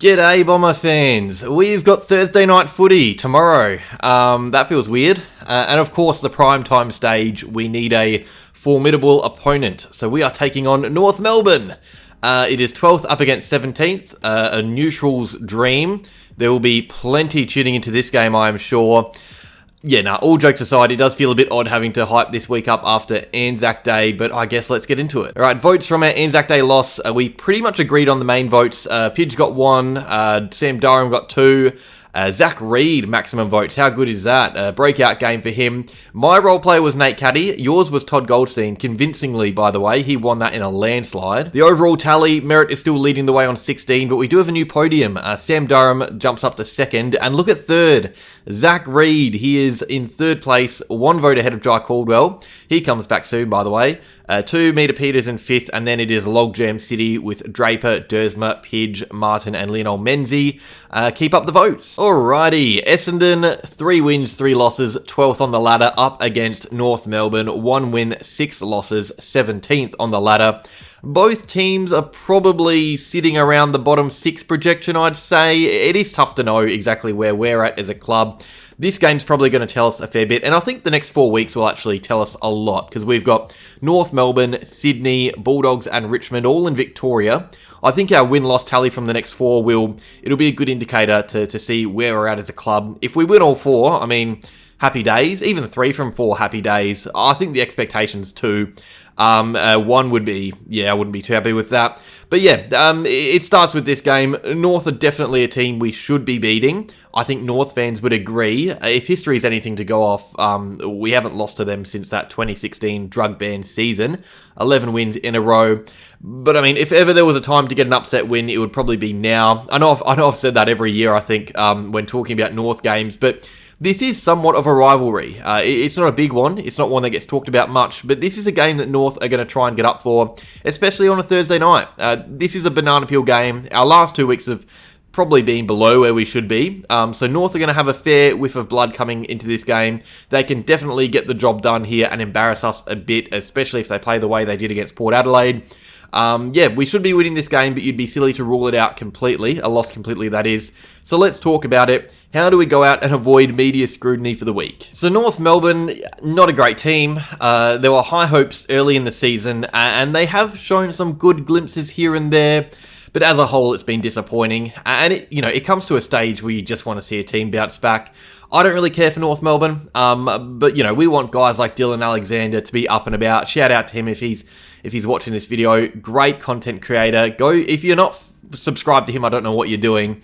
G'day Bomber fans, we've got Thursday night footy tomorrow. That feels weird. And of course the primetime stage, we need a formidable opponent. So we are taking on North Melbourne. It is 12th up against 17th, a neutral's dream. There will be plenty tuning into this game, I am sure. All jokes aside, it does feel a bit odd having to hype this week up after Anzac Day, but I guess let's get into it. Alright, votes from our Anzac Day loss. We pretty much agreed on the main votes. Pidge got 1, Sam Durham got 2, Zach Reed, maximum votes. How good is that? Breakout game for him. My role player was Nate Caddy. Yours was Todd Goldstein, convincingly, by the way. He won that in a landslide. The overall tally, Merritt is still leading the way on 16, but we do have a new podium. Sam Durham jumps up to second, and look at third. Zach Reed, he is in third place, 1 vote ahead of Jai Caldwell. He comes back soon, by the way. 2 Meter Peters in 5th, and then it is Logjam City with Draper, Dersma, Pidge, Martin, and Lionel Menzies. Keep up the votes. Alrighty, Essendon, 3 wins, 3 losses, 12th on the ladder, up against North Melbourne, 1 win, 6 losses, 17th on the ladder. Both teams are probably sitting around the bottom 6 projection, I'd say. It is tough to know exactly where we're at as a club. This game's probably going to tell us a fair bit, and I think the next 4 weeks will actually tell us a lot, because we've got North Melbourne, Sydney, Bulldogs, and Richmond all in Victoria. I think our win-loss tally from the next 4 it'll be a good indicator to see where we're at as a club. If we win all 4, I mean, happy days. Even 3 from 4, happy days. I think the expectation's 2. 1 would be, I wouldn't be too happy with that. But it starts with this game. North are definitely a team we should be beating. I think North fans would agree. If history is anything to go off, we haven't lost to them since that 2016 drug ban season. 11 wins in a row. But I mean, if ever there was a time to get an upset win, it would probably be now. I know I've said that every year, I think, when talking about North games, but this is somewhat of a rivalry. It's not a big one. It's not one that gets talked about much, but this is a game that North are going to try and get up for, especially on a Thursday night. This is a banana peel game. Our last 2 weeks have probably been below where we should be. So North are going to have a fair whiff of blood coming into this game. They can definitely get the job done here and embarrass us a bit, especially if they play the way they did against Port Adelaide. We should be winning this game, but you'd be silly to rule it out completely. A loss completely, that is. So let's talk about it. How do we go out and avoid media scrutiny for the week? So North Melbourne, not a great team. There were high hopes early in the season, and they have shown some good glimpses here and there. But as a whole, it's been disappointing. And it comes to a stage where you just want to see a team bounce back. I don't really care for North Melbourne, but we want guys like Dylan Alexander to be up and about. Shout out to him if he's watching this video. Great content creator. Go, if you're not subscribed to him, I don't know what you're doing.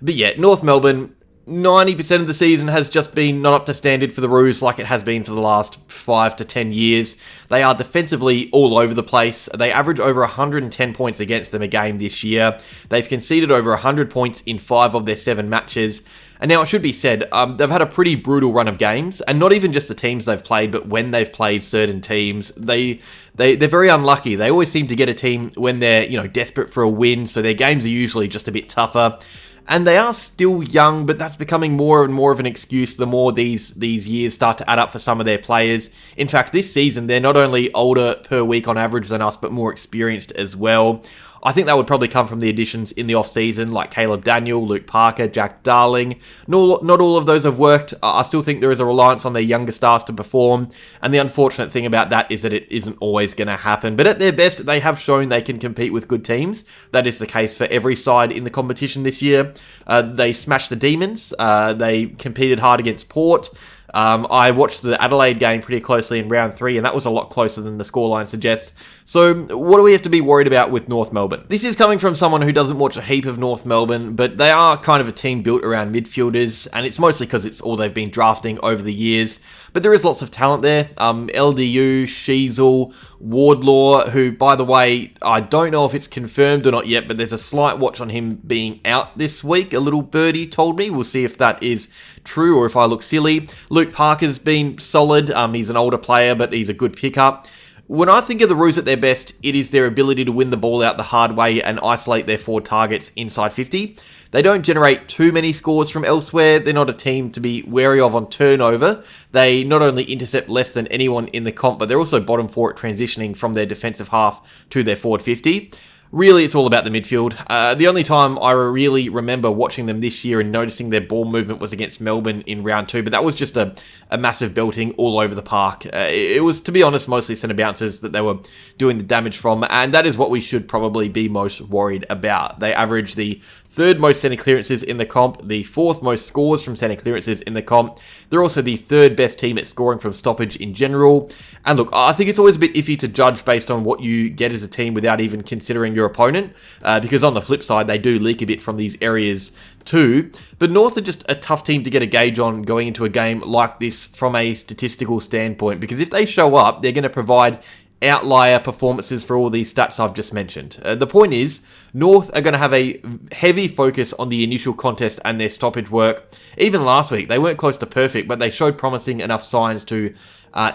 But North Melbourne, 90% of the season has just been not up to standard for the Roos like it has been for the last 5 to 10 years. They are defensively all over the place. They average over 110 points against them a game this year. They've conceded over 100 points in 5 of their 7 matches. And now it should be said, they've had a pretty brutal run of games, and not even just the teams they've played, but when they've played certain teams, they're very unlucky. They always seem to get a team when they're desperate for a win, so their games are usually just a bit tougher. And they are still young, but that's becoming more and more of an excuse the more these years start to add up for some of their players. In fact, this season, they're not only older per week on average than us, but more experienced as well. I think that would probably come from the additions in the off-season, like Caleb Daniel, Luke Parker, Jack Darling. Not all of those have worked. I still think there is a reliance on their younger stars to perform, and the unfortunate thing about that is that it isn't always going to happen. But at their best, they have shown they can compete with good teams. That is the case for every side in the competition this year. They smashed the Demons. They competed hard against Port. I watched the Adelaide game pretty closely in round 3, and that was a lot closer than the scoreline suggests. So what do we have to be worried about with North Melbourne? This is coming from someone who doesn't watch a heap of North Melbourne, but they are kind of a team built around midfielders, and it's mostly because it's all they've been drafting over the years. But there is lots of talent there. LDU, Sheasel, Wardlaw, who, by the way, I don't know if it's confirmed or not yet, but there's a slight watch on him being out this week. A little birdie told me. We'll see if that is true or if I look silly. Luke Parker's been solid. He's an older player, but he's a good pickup. When I think of the Roos at their best, it is their ability to win the ball out the hard way and isolate their forward targets inside 50. They don't generate too many scores from elsewhere. They're not a team to be wary of on turnover. They not only intercept less than anyone in the comp, but they're also bottom 4 at transitioning from their defensive half to their forward 50. Really, it's all about the midfield. The only time I really remember watching them this year and noticing their ball movement was against Melbourne in round 2, but that was just a massive belting all over the park. It was, to be honest, mostly centre bounces that they were doing the damage from, and that is what we should probably be most worried about. They average the 3rd most centre clearances in the comp, the 4th most scores from centre clearances in the comp. They're also the 3rd best team at scoring from stoppage in general. And look, I think it's always a bit iffy to judge based on what you get as a team without even considering your opponent, because on the flip side, they do leak a bit from these areas too. But North are just a tough team to get a gauge on going into a game like this from a statistical standpoint, because if they show up, they're going to provide outlier performances for all these stats I've just mentioned. The point is, North are going to have a heavy focus on the initial contest and their stoppage work. Even last week, they weren't close to perfect, but they showed promising enough signs to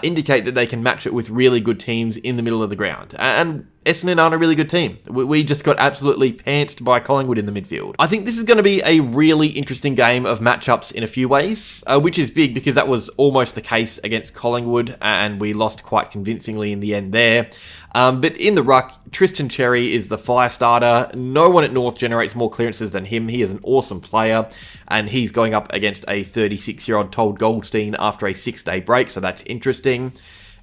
indicate that they can match it with really good teams in the middle of the ground. And Essendon aren't a really good team. We just got absolutely pantsed by Collingwood in the midfield. I think this is going to be a really interesting game of matchups in a few ways, which is big because that was almost the case against Collingwood, and we lost quite convincingly in the end there. But in the ruck, Tristan Cherry is the fire starter. No one at North generates more clearances than him. He is an awesome player, and he's going up against a 36-year-old Told Goldstein after a 6-day break, so that's interesting.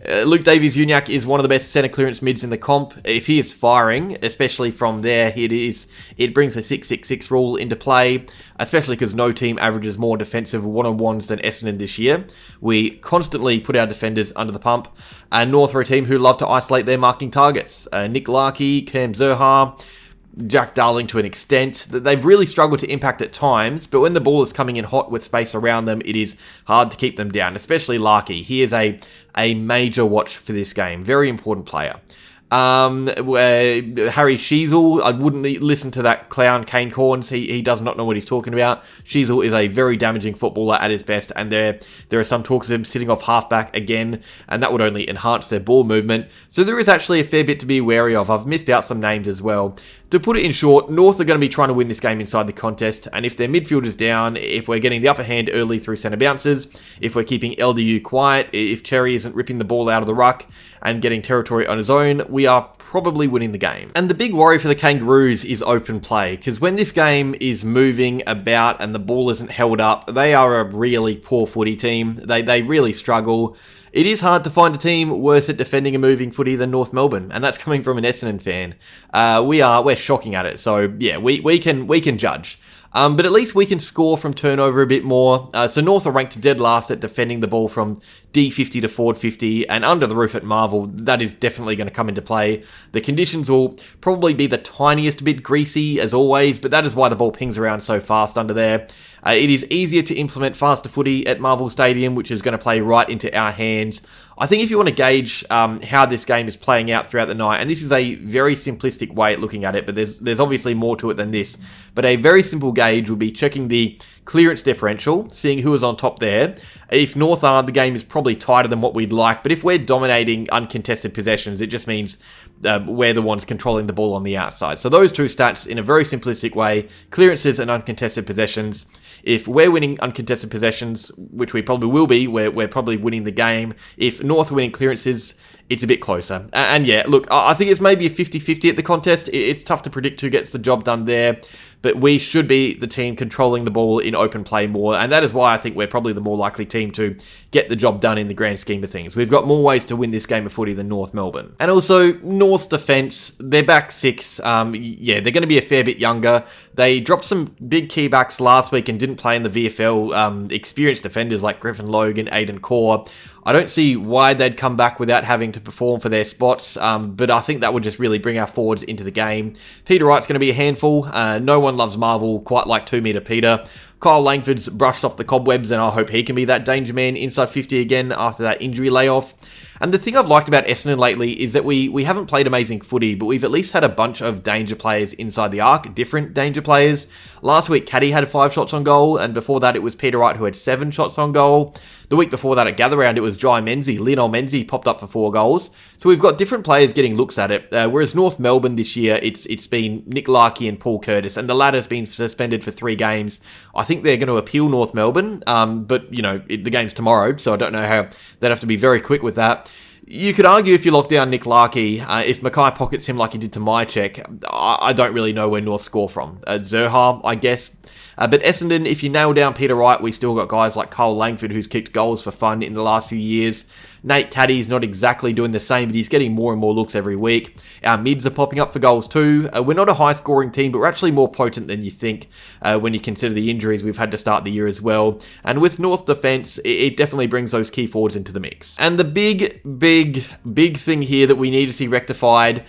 Luke Davies-Uniacke is one of the best centre clearance mids in the comp. If he is firing, especially from there, it brings the 6-6-6 rule into play, especially because no team averages more defensive one-on-ones than Essendon this year. We constantly put our defenders under the pump, and North are a team who love to isolate their marking targets. Nick Larkey, Cam Zurhaar, Jack Darling to an extent. They've really struggled to impact at times, but when the ball is coming in hot with space around them, it is hard to keep them down, especially Larkey. He is a major watch for this game. Very important player. Harry Sheasel, I wouldn't listen to that clown Kane Corns. He does not know what he's talking about. Sheasel is a very damaging footballer at his best, and there are some talks of him sitting off halfback again, and that would only enhance their ball movement. So there is actually a fair bit to be wary of. I've missed out some names as well. To put it in short, North are going to be trying to win this game inside the contest, and if their midfield is down, if we're getting the upper hand early through centre bounces, if we're keeping LDU quiet, if Cherry isn't ripping the ball out of the ruck and getting territory on his own, we are probably winning the game. And the big worry for the Kangaroos is open play, because when this game is moving about and the ball isn't held up, they are a really poor footy team. They really struggle. It is hard to find a team worse at defending a moving footy than North Melbourne, and that's coming from an Essendon fan. We're shocking at it, so yeah, we can judge. But at least we can score from turnover a bit more. So North are ranked dead last at defending the ball from D50 to forward 50, and under the roof at Marvel, that is definitely going to come into play. The conditions will probably be the tiniest bit greasy, as always, but that is why the ball pings around so fast under there. It is easier to implement faster footy at Marvel Stadium, which is going to play right into our hands. I think if you want to gauge how this game is playing out throughout the night, and this is a very simplistic way at looking at it, but there's obviously more to it than this, but a very simple gauge would be checking the clearance differential, seeing who is on top there. If North are, the game is probably tighter than what we'd like, but if we're dominating uncontested possessions, it just means we're the ones controlling the ball on the outside. So those two stats, in a very simplistic way, clearances and uncontested possessions. If we're winning uncontested possessions, which we probably will be, we're probably winning the game. If North are winning clearances, it's a bit closer. And yeah, look, I think it's maybe a 50-50 at the contest. It's tough to predict who gets the job done there, but we should be the team controlling the ball in open play more, and that is why I think we're probably the more likely team to get the job done in the grand scheme of things. We've got more ways to win this game of footy than North Melbourne. And also, North's defence, their back six, they're going to be a fair bit younger. They dropped some big key backs last week and didn't play in the VFL. Experienced defenders like Griffin Logan, Aidan Core. I don't see why they'd come back without having to perform for their spots, but I think that would just really bring our forwards into the game. Peter Wright's going to be a handful. No one loves Marvel quite like 2 metre Peter. Kyle Langford's brushed off the cobwebs, and I hope he can be that danger man inside 50 again after that injury layoff. And the thing I've liked about Essendon lately is that we haven't played amazing footy, but we've at least had a bunch of danger players inside the arc, different danger players. Last week, Caddy had 5 shots on goal, and before that, it was Peter Wright who had 7 shots on goal. The week before that at Gather Round, it was Jai Menzies. Lionel Menzies popped up for 4 goals. So we've got different players getting looks at it, whereas North Melbourne this year, it's been Nick Larkey and Paul Curtis, and the latter's been suspended for 3 games. I think they're going to appeal North Melbourne, but, the game's tomorrow, so I don't know how they'd have to be very quick with that. You could argue if you lock down Nick Larkey, if Mackay pockets him like he did to Mychek, I don't really know where North score from. Zerha, I guess. But Essendon, if you nail down Peter Wright, we still got guys like Cole Langford who's kicked goals for fun in the last few years. Nate Caddy's not exactly doing the same, but he's getting more and more looks every week. Our mids are popping up for goals too. We're not a high-scoring team, but we're actually more potent than you think when you consider the injuries we've had to start the year as well. And with North defence, it definitely brings those key forwards into the mix. And the big thing here that we need to see rectified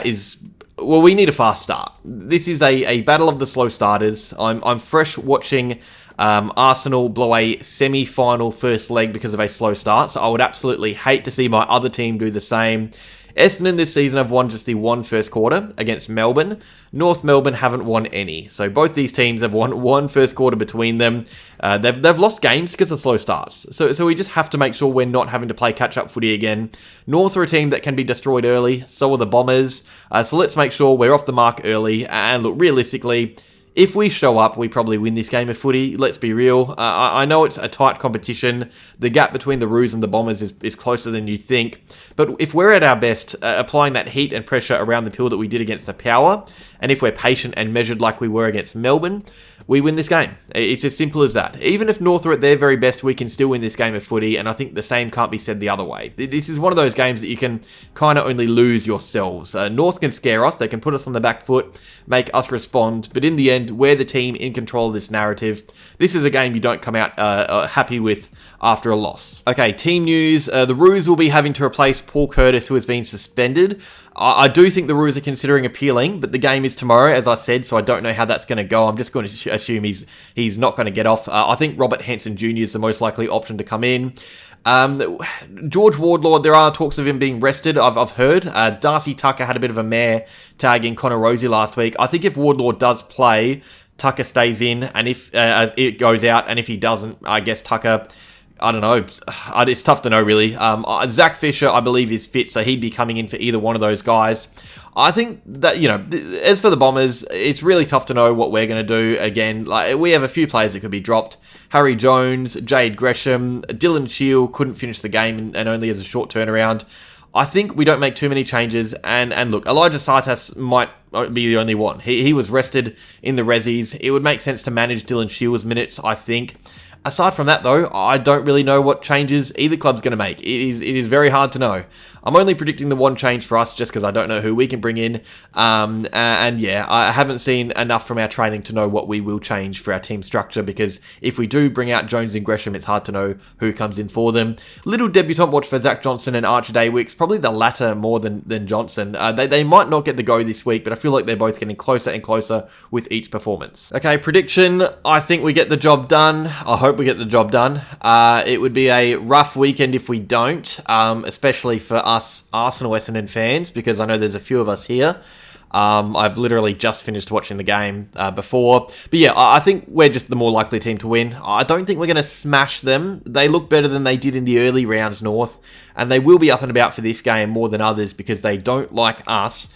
is... well, we need a fast start. This is a battle of the slow starters. I'm fresh watching Arsenal blow a semi-final first leg because of a slow start, so I would absolutely hate to see my other team do the same. Essendon this season have won just the one first quarter against Melbourne. North Melbourne haven't won any. So both these teams have won one first quarter between them. They've lost games because of slow starts. So we just have to make sure we're not having to play catch-up footy again. North are a team that can be destroyed early. So are the Bombers. So let's make sure we're off the mark early. And look, realistically, if we show up, we probably win this game of footy. Let's be real. I know it's a tight competition. The gap between the Roos and the Bombers is closer than you think. But if we're at our best, applying that heat and pressure around the pill that we did against the Power, and if we're patient and measured like we were against Melbourne, we win this game. It's as simple as that. Even if North are at their very best, we can still win this game of footy, and I think the same can't be said the other way. This is one of those games that you can kind of only lose yourselves. North can scare us, they can put us on the back foot, make us respond, but in the end, we're the team in control of this narrative. This is a game you don't come out happy with after a loss. Okay, team news. The Roos will be having to replace Paul Curtis, who has been suspended. I do think the Roos are considering appealing, but the game is tomorrow, as I said, so I don't know how that's going to go. I'm just going to assume he's not going to get off. I think Robert Hansen Jr. is the most likely option to come in. George Wardlaw, there are talks of him being rested, I've heard. Darcy Tucker had a bit of a mare tagging Connor Rosie last week. I think if Wardlaw does play, Tucker stays in, and if it goes out, and if he doesn't, I guess Tucker... I don't know. It's tough to know, really. Zach Fisher, I believe, is fit, so he'd be coming in for either one of those guys. I think that, as for the Bombers, it's really tough to know what we're going to do. Again, like we have a few players that could be dropped. Harry Jones, Jade Gresham, Dylan Shield couldn't finish the game and only has a short turnaround. I think we don't make too many changes. And look, Elijah Sartas might be the only one. He was rested in the Rezzies. It would make sense to manage Dylan Shield's minutes, I think. Aside from that, though, I don't really know what changes either club's going to make. It is very hard to know. I'm only predicting the one change for us just because I don't know who we can bring in. And yeah, I haven't seen enough from our training to know what we will change for our team structure, because if we do bring out Jones and Gresham, it's hard to know who comes in for them. Little debutant watch for Zach Johnson and Archer Daywicks, probably the latter more than Johnson. They might not get the go this week, but I feel like they're both getting closer and closer with each performance. Okay, prediction. I think we get the job done. I hope we get the job done. It would be a rough weekend if we don't, especially for us Arsenal Essendon fans, because I know there's a few of us here. I've literally just finished watching the game before. But yeah, I think we're just the more likely team to win. I don't think we're going to smash them. They look better than they did in the early rounds, North. And they will be up and about for this game more than others because they don't like us.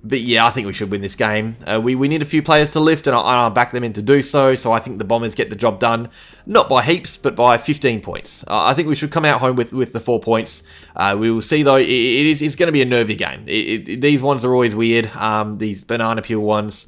But yeah, I think we should win this game. We need a few players to lift, and I'll back them in to do so. So I think the Bombers get the job done. Not by heaps, but by 15 points. I think we should come out home with the 4 points. We will see, though. It's going to be a nervy game. These ones are always weird. These banana peel ones.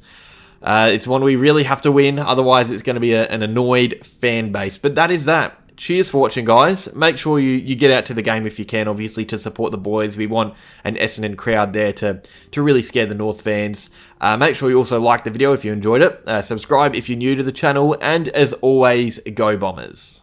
It's one we really have to win. Otherwise, it's going to be an annoyed fan base. But that is that. Cheers for watching, guys. Make sure you get out to the game if you can, obviously, to support the boys. We want an Essendon crowd there to really scare the North fans. Make sure you also like the video if you enjoyed it. Subscribe if you're new to the channel. And as always, go Bombers.